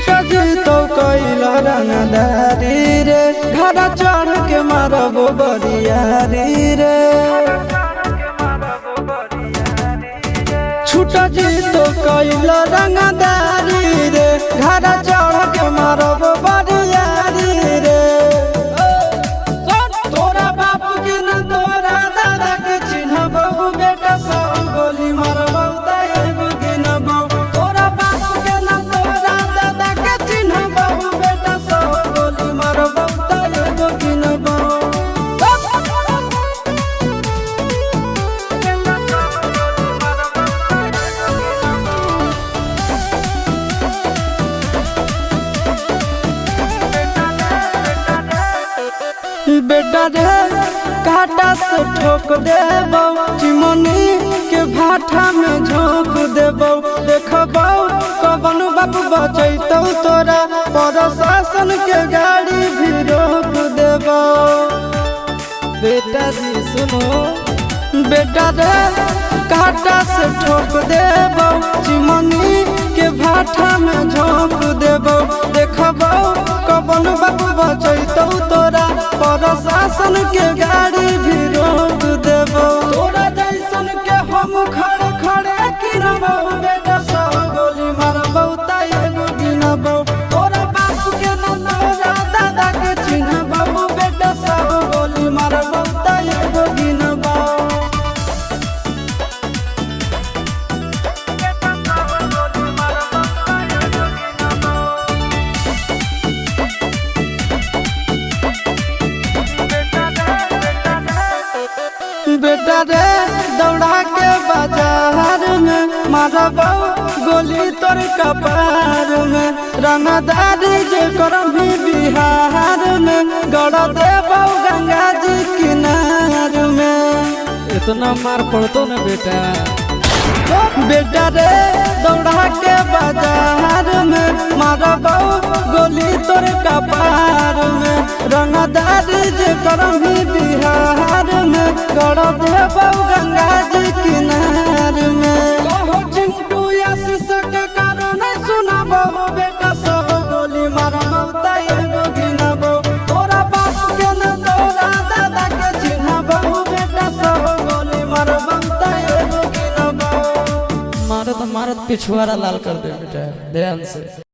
छूटा जी तो कैला रंगदारी रे घड़ा चढ़ के मारबो बरियारी रे। छूटा जी तो कैला रंगदारी रे घड़ा चढ़ के मारबो बरियारी रे। तोरा बाप के न तोरा दादा के चिन्हबो बेटा सब गोली मारबो एगो गिनबो। तोरा बाप के न तोरा दादा के चिन्हबो बेटा सब गोली मारबो एगो गिनबो। बेटा रे काटा से ठोक देबो चिमनी के भाटा में झोंक देबो। देखबो कवन बाप बचैतौ तोरा प्रशासन के गाड़ी भी रोक देबो। बेटा जी सुनो बेटा रे काटा से ठोक देबो चिमनी के भाटा में झोंक देबो। देखबो कवन बाप बचैतौ तोरा प्रशासन के गाड़ी भी रोक देबो। तोरा जैसन के हम खड़े खड़े गिनबो बेटा सब गोली मारबो एगो गिनबो। तोरा बाप के न तोरा दादा के चिन्हबो बेटा सब गोली मारबो एगो गिनबो। बेटा रे दौड़ा के बाजार में मारबो गोली तोर कपार में। रंगदारी जे करम भी बिहार में गड़ देबो गंगा जी किनार में। इतना मार पड़तो न बेटा। बेटा रे दौड़ा के बाजार में मारबो गोली तोर कपार में। रंगदारी जे करम भी बिहार में गड़ देबो गंगा जी किनार में। कहो चिंटू आशीष के कारण सुनबो बेटा सब गोली मारबो एगो गिनबो। तोरा बाप के न तोरा दादा के चिन्हबो बेटा सब गोली मारबो एगो गिनबो। मारत मारत पिछुआरा लाल कर दे बेटा ध्यान से।